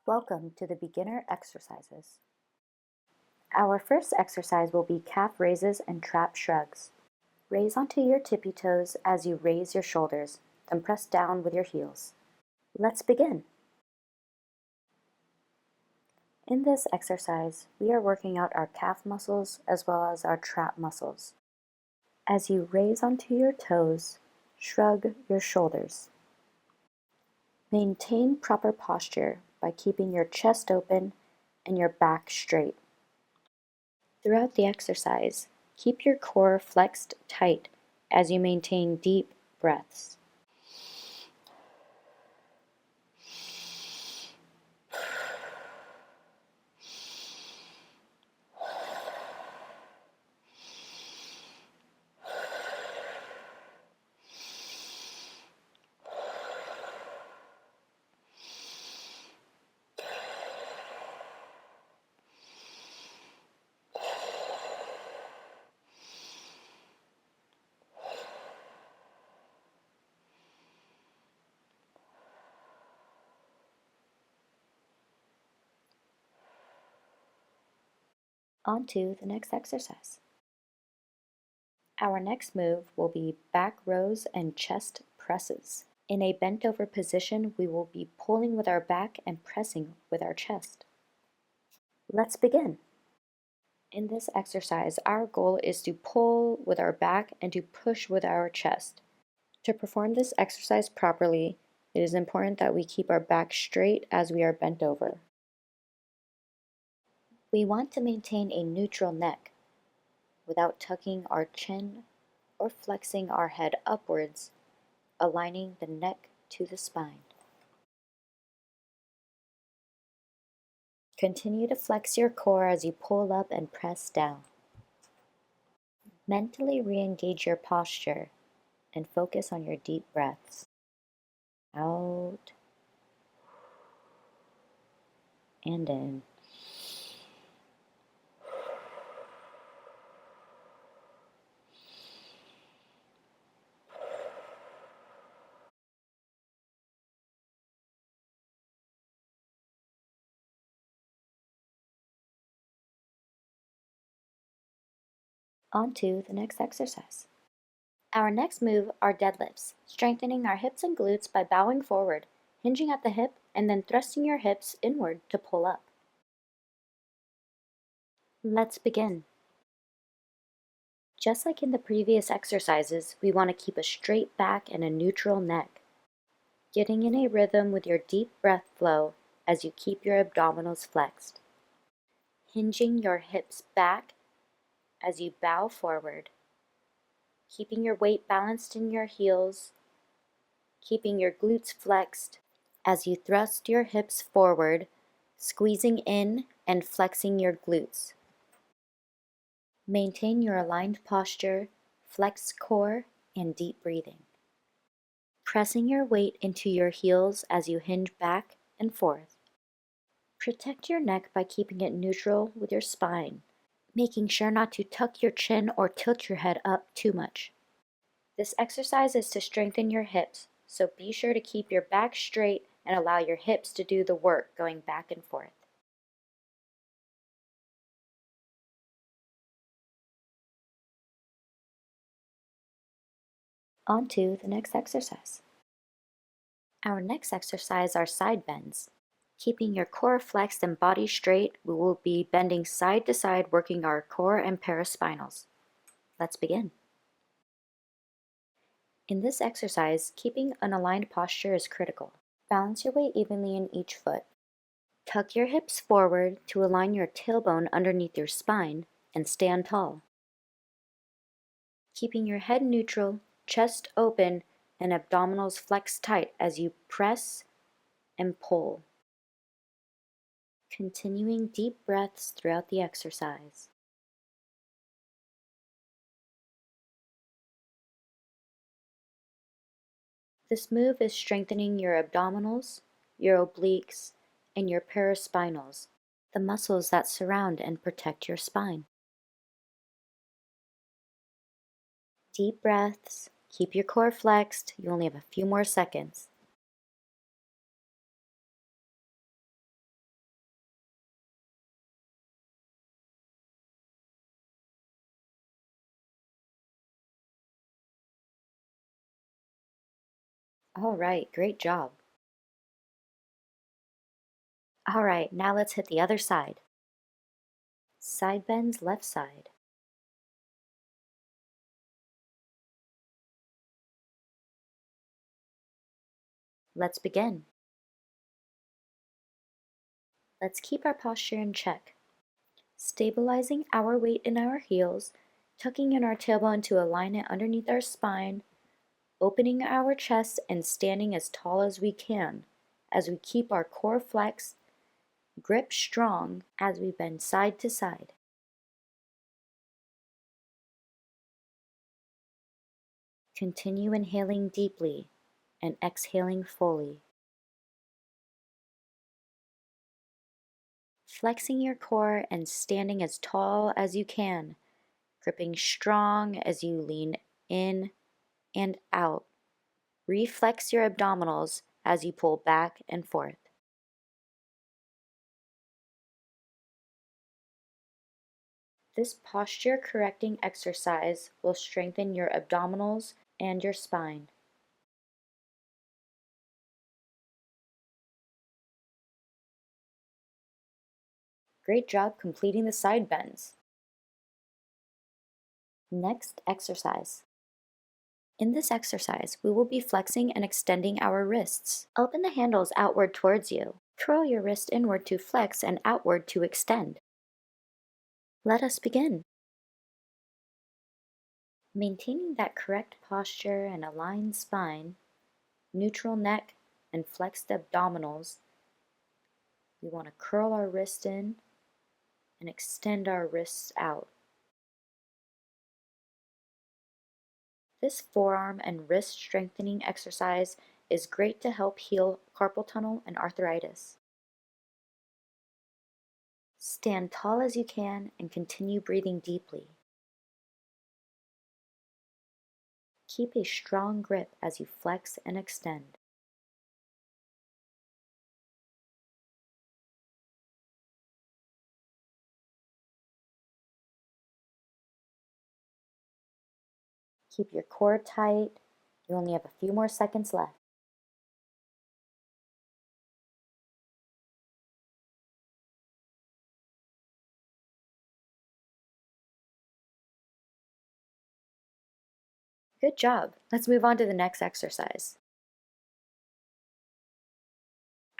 Welcome to the beginner exercises. Our first exercise will be calf raises and trap shrugs. Raise onto your tippy toes as you raise your shoulders, then press down with your heels. Let's begin. In this exercise, we are working out our calf muscles as well as our trap muscles. As you raise onto your toes, shrug your shoulders. Maintain proper posture by keeping your chest open and your back straight. Throughout the exercise, keep your core flexed tight as you maintain deep breaths. On to the next exercise. Our next move will be back rows and chest presses. In a bent over position, we will be pulling with our back and pressing with our chest. Let's begin. In this exercise, our goal is to pull with our back and to push with our chest. To perform this exercise properly, it is important that we keep our back straight as we are bent over. We want to maintain a neutral neck without tucking our chin or flexing our head upwards, aligning the neck to the spine. Continue to flex your core as you pull up and press down. Mentally re-engage your posture and focus on your deep breaths. Out and in. On to the next exercise. Our next move are deadlifts, strengthening our hips and glutes by bowing forward, hinging at the hip, and then thrusting your hips inward to pull up. Let's begin. Just like in the previous exercises, we want to keep a straight back and a neutral neck, getting in a rhythm with your deep breath flow as you keep your abdominals flexed. Hinging your hips back as you bow forward, keeping your weight balanced in your heels, keeping your glutes flexed as you thrust your hips forward, squeezing in and flexing your glutes. Maintain your aligned posture, flexed core, and deep breathing. Pressing your weight into your heels as you hinge back and forth. Protect your neck by keeping it neutral with your spine, making sure not to tuck your chin or tilt your head up too much. This exercise is to strengthen your hips, so be sure to keep your back straight and allow your hips to do the work going back and forth. On to the next exercise. Our next exercise are side bends. Keeping your core flexed and body straight, we will be bending side to side, working our core and paraspinals. Let's begin. In this exercise, keeping an aligned posture is critical. Balance your weight evenly in each foot. Tuck your hips forward to align your tailbone underneath your spine and stand tall. Keeping your head neutral, chest open, and abdominals flexed tight as you press and pull. Continuing deep breaths throughout the exercise. This move is strengthening your abdominals, your obliques, and your paraspinals, the muscles that surround and protect your spine. Deep breaths. Keep your core flexed. You only have a few more seconds. All right, great job. All right, now let's hit the other side. Side bends left side. Let's begin. Let's keep our posture in check, stabilizing our weight in our heels, tucking in our tailbone to align it underneath our spine, opening our chest and standing as tall as we can as we keep our core flexed, grip strong as we bend side to side. Continue inhaling deeply and exhaling fully. Flexing your core and standing as tall as you can, gripping strong as you lean in and out. Reflex your abdominals as you pull back and forth. This posture correcting exercise will strengthen your abdominals and your spine. Great job completing the side bends. Next exercise. In this exercise, we will be flexing and extending our wrists. Open the handles outward towards you. Curl your wrist inward to flex and outward to extend. Let us begin. Maintaining that correct posture and aligned spine, neutral neck, and flexed abdominals, we want to curl our wrist in and extend our wrists out. This forearm and wrist strengthening exercise is great to help heal carpal tunnel and arthritis. Stand tall as you can and continue breathing deeply. Keep a strong grip as you flex and extend. Keep your core tight. You only have a few more seconds left. Good job. Let's move on to the next exercise.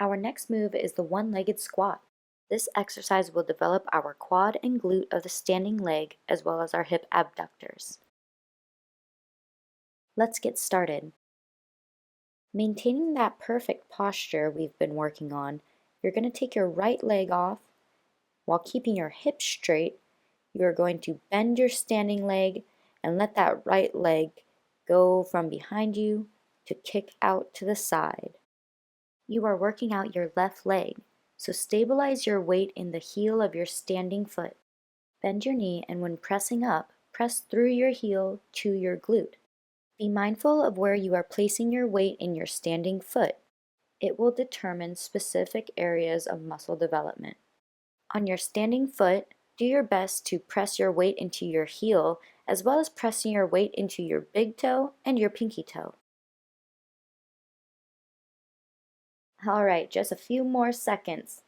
Our next move is the one-legged squat. This exercise will develop our quad and glute of the standing leg as well as our hip abductors. Let's get started. Maintaining that perfect posture we've been working on, you're going to take your right leg off. While keeping your hips straight, you are going to bend your standing leg and let that right leg go from behind you to kick out to the side. You are working out your left leg, so stabilize your weight in the heel of your standing foot. Bend your knee and when pressing up, press through your heel to your glute. Be mindful of where you are placing your weight in your standing foot. It will determine specific areas of muscle development. On your standing foot, do your best to press your weight into your heel as well as pressing your weight into your big toe and your pinky toe. All right, just a few more seconds.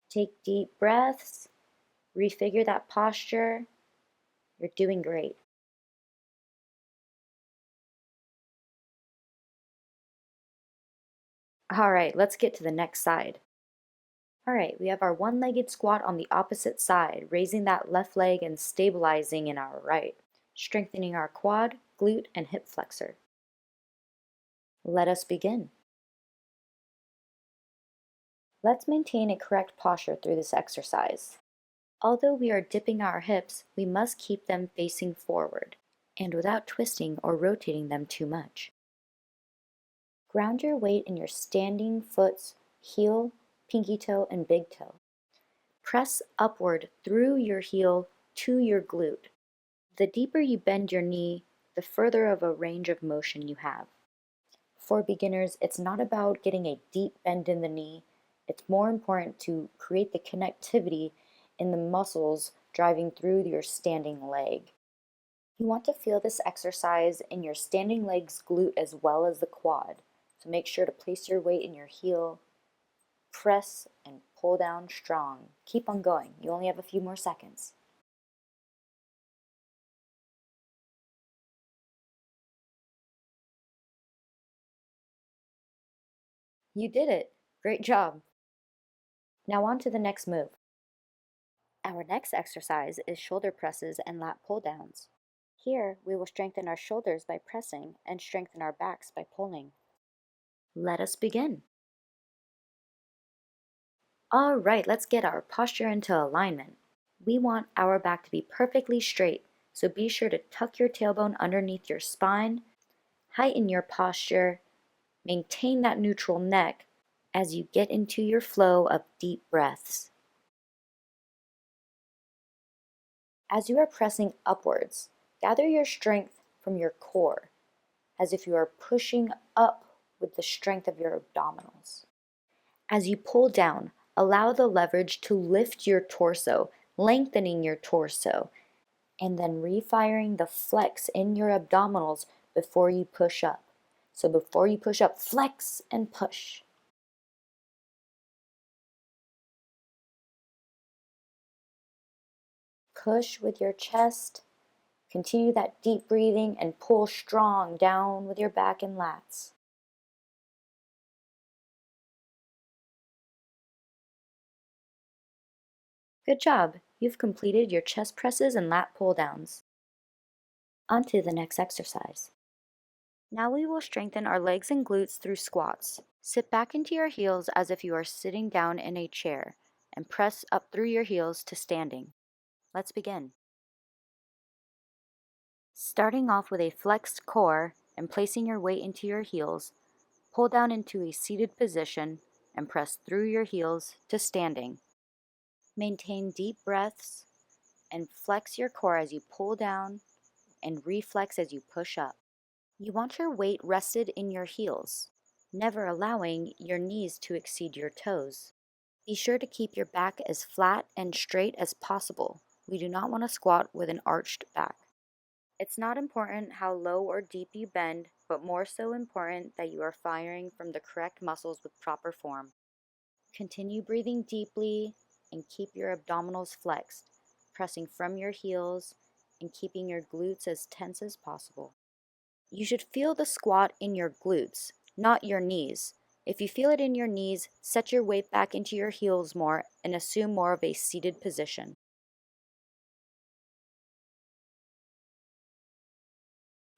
Take deep breaths, refigure that posture. You're doing great. All right, let's get to the next side. All right, we have our one-legged squat on the opposite side, raising that left leg and stabilizing in our right, strengthening our quad, glute, and hip flexor. Let us begin. Let's maintain a correct posture through this exercise. Although we are dipping our hips, we must keep them facing forward, and without twisting or rotating them too much. Ground your weight in your standing foot's heel, pinky toe, and big toe. Press upward through your heel to your glute. The deeper you bend your knee, the further of a range of motion you have. For beginners, it's not about getting a deep bend in the knee. It's more important to create the connectivity in the muscles driving through your standing leg. You want to feel this exercise in your standing legs glute as well as the quad. So make sure to place your weight in your heel, press and pull down strong. Keep on going. You only have a few more seconds. You did it! Great job! Now on to the next move. Our next exercise is shoulder presses and lat pull downs. Here, we will strengthen our shoulders by pressing and strengthen our backs by pulling. Let us begin. All right, let's get our posture into alignment. We want our back to be perfectly straight, so be sure to tuck your tailbone underneath your spine, heighten your posture, maintain that neutral neck as you get into your flow of deep breaths. As you are pressing upwards, gather your strength from your core, as if you are pushing up with the strength of your abdominals. As you pull down, allow the leverage to lift your torso, lengthening your torso, and then refiring the flex in your abdominals before you push up. So before you push up, flex and push. Push with your chest. Continue that deep breathing and pull strong down with your back and lats. Good job! You've completed your chest presses and lat pull downs. On to the next exercise. Now we will strengthen our legs and glutes through squats. Sit back into your heels as if you are sitting down in a chair and press up through your heels to standing. Let's begin. Starting off with a flexed core and placing your weight into your heels, pull down into a seated position and press through your heels to standing. Maintain deep breaths and flex your core as you pull down and reflex as you push up. You want your weight rested in your heels, never allowing your knees to exceed your toes. Be sure to keep your back as flat and straight as possible. We do not want to squat with an arched back. It's not important how low or deep you bend, but more so important that you are firing from the correct muscles with proper form. Continue breathing deeply and keep your abdominals flexed, pressing from your heels and keeping your glutes as tense as possible. You should feel the squat in your glutes, not your knees. If you feel it in your knees, set your weight back into your heels more and assume more of a seated position.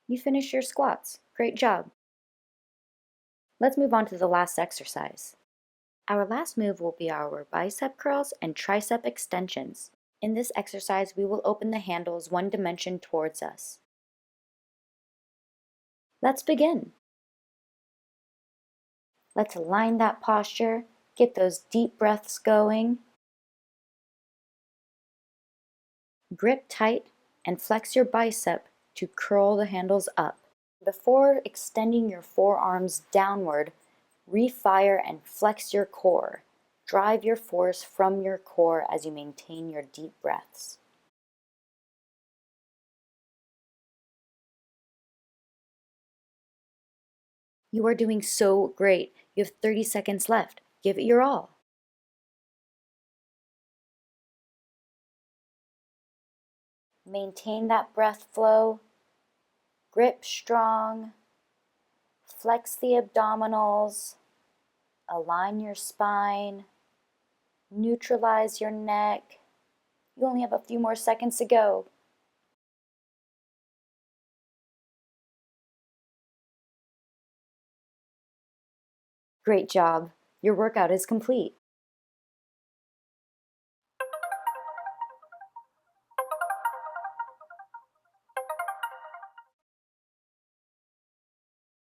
You finished your squats. Great job. Let's move on to the last exercise. Our last move will be our bicep curls and tricep extensions. In this exercise, we will open the handles one dimension towards us. Let's begin. Let's align that posture, get those deep breaths going. Grip tight and flex your bicep to curl the handles up. Before extending your forearms downward, refire and flex your core. Drive your force from your core as you maintain your deep breaths. You are doing so great. You have 30 seconds left. Give it your all. Maintain that breath flow. Grip strong. Flex the abdominals. Align your spine. Neutralize your neck. You only have a few more seconds to go. Great job. Your workout is complete.